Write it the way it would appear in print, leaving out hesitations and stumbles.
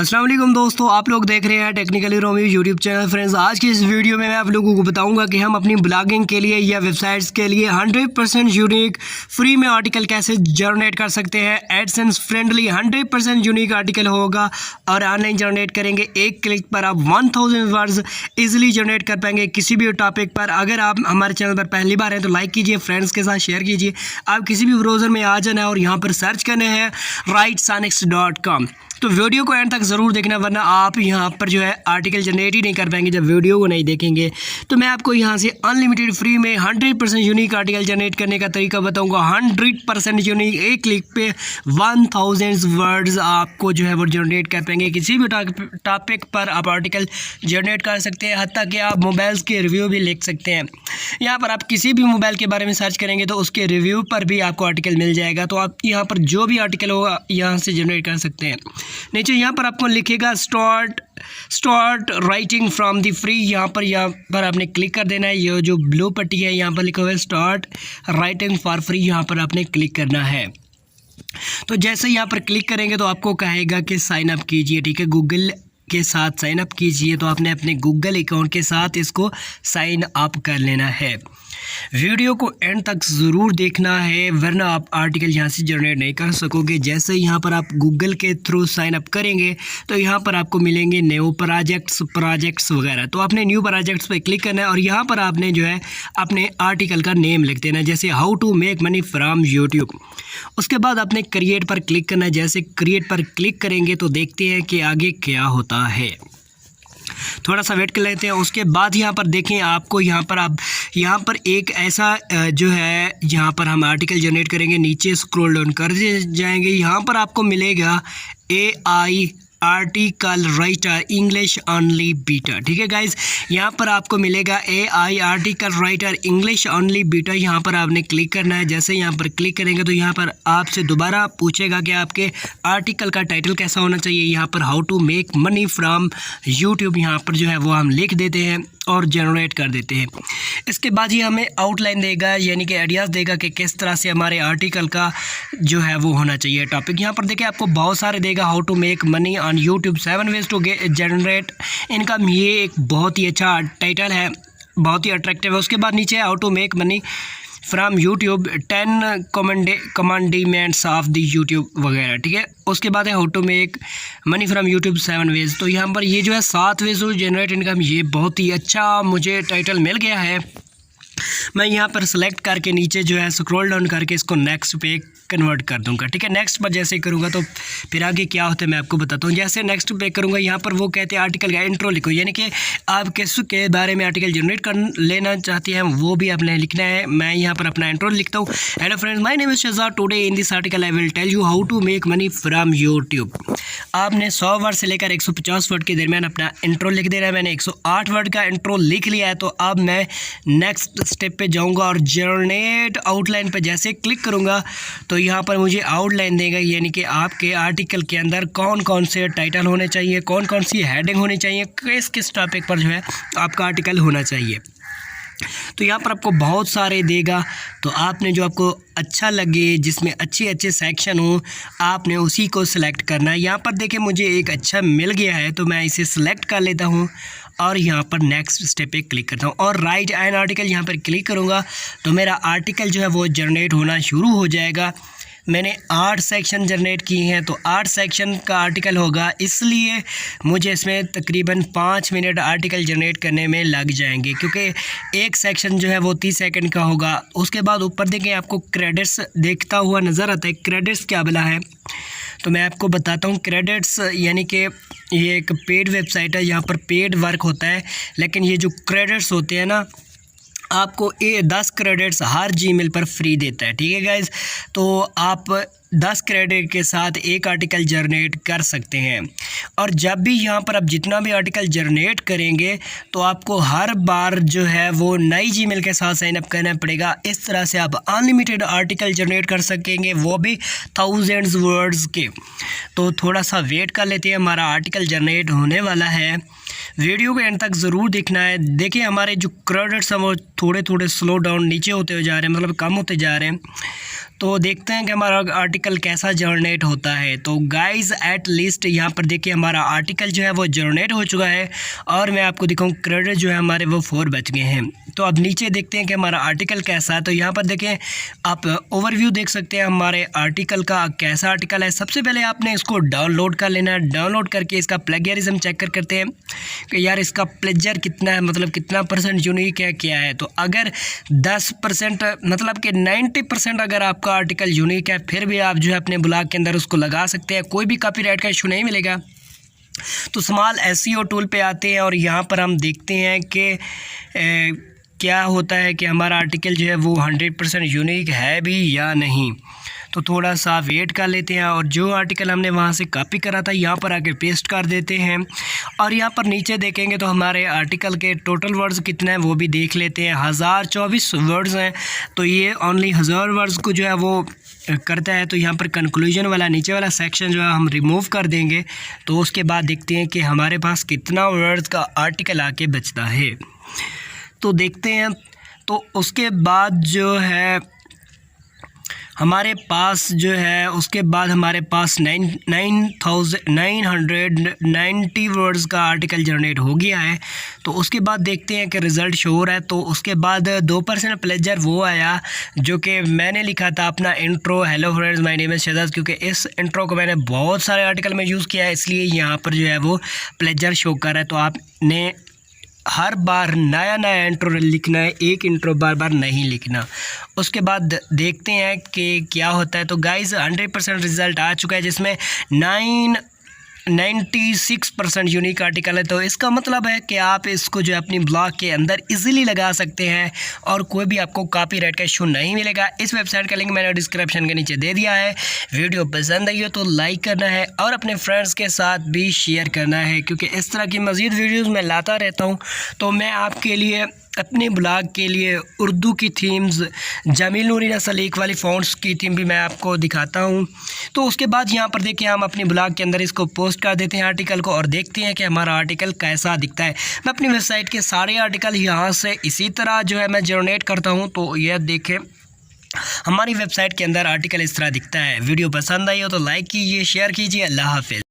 अस्सलाम वालेकुम दोस्तों, आप लोग देख रहे हैं technically Romeo YouTube channel. Friends, आज की इस वीडियो में मैं आप लोगों को बताऊंगा कि हम अपनी ब्लॉगिंग के लिए या वेबसाइट्स के लिए 100% यूनिक फ्री में आर्टिकल कैसे जनरेट कर सकते हैं। एडसेंस फ्रेंडली 100% यूनिक आर्टिकल होगा और ऑनलाइन जनरेट करेंगे। एक क्लिक पर आप 1000 वर्ड्स इजीली जनरेट कर पाएंगे किसी भी टॉपिक पर। अगर आप हमारे चैनल पर पहली बार हैं तो लाइक कीजिए, फ्रेंड्स के साथ शेयर कीजिए। आप किसी भी ब्राउज़र में आ जाना है और यहाँ पर सर्च करना है writesonics.com। तो वीडियो को एंड तक ज़रूर देखना, वरना आप यहाँ पर जो है आर्टिकल जनरेट ही नहीं कर पाएंगे जब वीडियो को नहीं देखेंगे। तो मैं आपको यहाँ से अनलिमिटेड फ्री में 100% यूनिक आर्टिकल जनरेट करने का तरीका बताऊँगा। 100% यूनिक, एक क्लिक पे 1000 वर्ड्स आपको जो है वो जनरेट कर पाएंगे। किसी भी टॉपिक पर आप आर्टिकल जनरेट कर सकते हैं, हत्ता कि आप मोबाइल्स के रिव्यू भी लिख सकते हैं। यहाँ पर आप किसी भी मोबाइल के बारे में सर्च करेंगे तो उसके रिव्यू पर भी आपको आर्टिकल मिल जाएगा। तो आप यहाँ पर जो भी आर्टिकल होगा यहाँ से जनरेट कर सकते हैं। नीचे यहाँ पर आपको लिखेगा start writing from the free. यहाँ पर आपने क्लिक कर देना है। ये जो ब्लू पट्टी है यहाँ पर लिखा हुआ है स्टार्ट राइटिंग फॉर फ्री, यहाँ पर आपने क्लिक करना है। तो जैसे यहाँ पर क्लिक करेंगे तो आपको कहेगा कि साइन अप कीजिए, ठीक है, गूगल के साथ साइन अप कीजिए। तो आपने अपने गूगल अकाउंट के साथ इसको साइन अप कर लेना है। वीडियो को एंड तक ज़रूर देखना है, वरना आप आर्टिकल यहाँ से जनरेट नहीं कर सकोगे। जैसे यहाँ पर आप गूगल के थ्रू साइन अप करेंगे तो यहाँ पर आपको मिलेंगे न्यू प्रोजेक्ट्स वगैरह। तो आपने न्यू प्रोजेक्ट्स पे क्लिक करना है और यहाँ पर आपने जो है अपने आर्टिकल का नेम लिख देना है, जैसे how to make money from YouTube. उसके बाद आपने क्रिएट पर क्लिक करना है। जैसे क्रिएट पर क्लिक करेंगे तो देखते हैं कि आगे क्या होता है। थोड़ा सा वेट कर लेते हैं। उसके बाद यहाँ पर देखें, आपको यहाँ पर एक ऐसा जो है यहाँ पर हम आर्टिकल जनरेट करेंगे। नीचे स्क्रॉल डाउन कर जाएंगे, यहाँ पर आपको मिलेगा AI article writer English only beta, ठीक है गाइज। यहाँ पर आपको मिलेगा AI article writer English only beta. यहाँ पर आपने क्लिक करना है। जैसे यहाँ पर क्लिक करेंगे तो यहाँ पर आपसे दोबारा पूछेगा कि आपके आर्टिकल का टाइटल कैसा होना चाहिए। यहाँ पर how to make money from YouTube यहाँ पर जो है वो हम लिख देते हैं और जनरेट कर देते हैं। इसके बाद ये हमें आउटलाइन देगा, यानी कि आइडियाज़ देगा कि किस तरह से हमारे आर्टिकल का जो है वो होना चाहिए टॉपिक। यहाँ पर देखिए आपको बहुत सारे देगा। How to make money on YouTube, 7 ways to generate income. ये एक बहुत ही अच्छा टाइटल है, बहुत ही अट्रैक्टिव है। उसके बाद नीचे how to make money from YouTube, 10 commandments of the YouTube वगैरह, ठीक है। उसके बाद है how to make money from YouTube 7 ways. तो यहाँ पर ये जो है 7 वेज टू जनरेट इनकम, ये बहुत ही अच्छा मुझे टाइटल मिल गया है। मैं यहाँ पर सेलेक्ट करके नीचे जो है स्क्रॉल डाउन करके इसको नेक्स्ट पे कन्वर्ट कर दूंगा, ठीक है। नेक्स्ट पर जैसे करूँगा तो फिर आगे क्या होता है मैं आपको बताता हूँ। जैसे नेक्स्ट पे करूँगा, यहाँ पर वो कहते हैं आर्टिकल का इंट्रो लिखो, यानी कि आप किस के बारे में आर्टिकल जनरेट कर लेना चाहते हैं वो भी आपने लिखना है। मैं यहाँ पर अपना इंट्रो लिखता हूँ। Hello friends, my name is Shahzad. Today in this article I will tell you how to make money from YouTube. आपने 100 वर्ड से लेकर 150 वर्ड के दरमियान अपना इंट्रो लिख देना है। मैंने 108 वर्ड का इंट्रो लिख लिया है। तो अब मैं नेक्स्ट स्टेप पे जाऊंगा और जनरेट आउटलाइन पे जैसे क्लिक करूंगा तो यहाँ पर मुझे आउटलाइन देगा, यानी कि आपके आर्टिकल के अंदर कौन कौन से टाइटल होने चाहिए, कौन कौन सी हेडिंग होनी चाहिए, किस किस टॉपिक पर जो है आपका आर्टिकल होना चाहिए। तो यहाँ पर आपको बहुत सारे देगा। तो आपने जो आपको अच्छा लगे, जिसमें अच्छे सेक्शन हो, आपने उसी को सिलेक्ट करना है। यहाँ पर देखिए मुझे एक अच्छा मिल गया है तो मैं इसे सिलेक्ट कर लेता हूँ और यहाँ पर नेक्स्ट स्टेप पे क्लिक करता हूँ और राइट एन आर्टिकल यहाँ पर क्लिक करूँगा तो मेरा आर्टिकल जो है वो जनरेट होना शुरू हो जाएगा। मैंने 8 सेक्शन जनरेट किए हैं तो 8 सेक्शन का आर्टिकल होगा, इसलिए मुझे इसमें तकरीबन 5 मिनट आर्टिकल जनरेट करने में लग जाएंगे, क्योंकि एक सेक्शन जो है वो 30 सेकंड का होगा। उसके बाद ऊपर देखें आपको क्रेडिट्स देखता हुआ नज़र आता है। क्रेडिट्स क्या बला है तो मैं आपको बताता हूँ। क्रेडिट्स यानी कि ये एक पेड वेबसाइट है, यहाँ पर पेड वर्क होता है, लेकिन ये जो क्रेडिट्स होते हैं ना, आपको 10 क्रेडिट्स हर जीमेल पर फ्री देता है, ठीक है गाइज। तो आप 10 क्रेडिट के साथ एक आर्टिकल जनरेट कर सकते हैं। और जब भी यहाँ पर आप जितना भी आर्टिकल जनरेट करेंगे तो आपको हर बार जो है वो नई जीमेल के साथ साइन अप करना पड़ेगा। इस तरह से आप अनलिमिटेड आर्टिकल जनरेट कर सकेंगे, वो भी 1000 वर्ड्स के। तो थोड़ा सा वेट कर लेते हैं, हमारा आर्टिकल जनरेट होने वाला है। वीडियो को एंड तक ज़रूर देखना है। देखिए हमारे जो क्रेडिट्स हैं वो थोड़े थोड़े स्लो डाउन नीचे होते जा रहे हैं, मतलब कम होते जा रहे हैं। तो देखते हैं कि हमारा आर्टिकल कैसा जनरेट होता है। तो गाइज़ एट लीस्ट यहाँ पर देखिए हमारा आर्टिकल जो है वो जनरेट हो चुका है और मैं आपको दिखाऊँ क्रेडिट जो है हमारे वो 4 बच गए हैं। तो अब नीचे देखते हैं कि हमारा आर्टिकल कैसा है। तो यहाँ पर देखें आप ओवरव्यू देख सकते हैं हमारे आर्टिकल का कैसा आर्टिकल है। सबसे पहले आपने इसको डाउनलोड कर लेना है। डाउनलोड करके इसका प्लेगरिज्म चेक करते हैं कि यार इसका प्लेजर कितना है, मतलब कितना % यूनिक है क्या है। तो अगर 10% मतलब कि 90% अगर आपका आर्टिकल यूनिक है फिर भी आप जो है अपने ब्लॉग के अंदर उसको लगा सकते हैं, कोई भी कॉपीराइट का इशू नहीं मिलेगा। तो स्मॉल SEO टूल पे आते हैं और यहाँ पर हम देखते हैं कि क्या होता है कि हमारा आर्टिकल जो है वो 100% यूनिक है भी या नहीं। तो थोड़ा सा वेट कर लेते हैं और जो आर्टिकल हमने वहाँ से कॉपी करा था यहाँ पर आके पेस्ट कर देते हैं। और यहाँ पर नीचे देखेंगे तो हमारे आर्टिकल के टोटल वर्ड्स कितने हैं वो भी देख लेते हैं। 1024 वर्ड्स हैं, तो ये ओनली 1000 वर्ड्स को जो है वो करता है। तो यहाँ पर कंक्लूजन वाला नीचे वाला सेक्शन जो है हम रिमूव कर देंगे। तो उसके बाद देखते हैं कि हमारे पास कितना वर्ड्स का आर्टिकल आके बचता है। तो देखते हैं। तो उसके बाद जो है हमारे पास जो है उसके बाद हमारे पास 9,990 वर्ड्स का आर्टिकल जनरेट हो गया है। तो उसके बाद देखते हैं कि रिज़ल्ट शो हो रहा है। तो उसके बाद 2% प्लेजर वो आया जो कि मैंने लिखा था अपना intro, hello friends my name is Shahzad, क्योंकि इस इंट्रो को मैंने बहुत सारे आर्टिकल में यूज़ किया है इसलिए यहाँ पर जो है वो प्लेजर शो कर रहा है। तो आपने हर बार नया इंट्रो लिखना है, एक इंट्रो बार बार नहीं लिखना। उसके बाद देखते हैं कि क्या होता है। तो गाइज़ 100% रिज़ल्ट आ चुका है जिसमें 96% यूनिक आर्टिकल है। तो इसका मतलब है कि आप इसको जो है अपनी ब्लॉग के अंदर इजीली लगा सकते हैं और कोई भी आपको कॉपीराइट का इशू नहीं मिलेगा। इस वेबसाइट का लिंक मैंने डिस्क्रिप्शन के नीचे दे दिया है। वीडियो पसंद आई हो तो लाइक करना है और अपने फ्रेंड्स के साथ भी शेयर करना है, क्योंकि इस तरह की मज़ीद वीडियोज़ मैं लाता रहता हूँ। तो मैं आपके लिए अपने ब्लॉग के लिए उर्दू की थीम्स, जमील नूरी सलीक वाली फ़ॉन्ट्स की थीम भी मैं आपको दिखाता हूं। तो उसके बाद यहां पर देखिए हम अपने ब्लॉग के अंदर इसको पोस्ट कर देते हैं आर्टिकल को और देखते हैं कि हमारा आर्टिकल कैसा दिखता है। मैं अपनी वेबसाइट के सारे आर्टिकल यहां से इसी तरह जो है मैं जनरेट करता हूं। तो यह देखें हमारी वेबसाइट के अंदर आर्टिकल इस तरह दिखता है। वीडियो पसंद आई हो तो लाइक कीजिए, शेयर कीजिए। अल्लाह हाफ़िज़।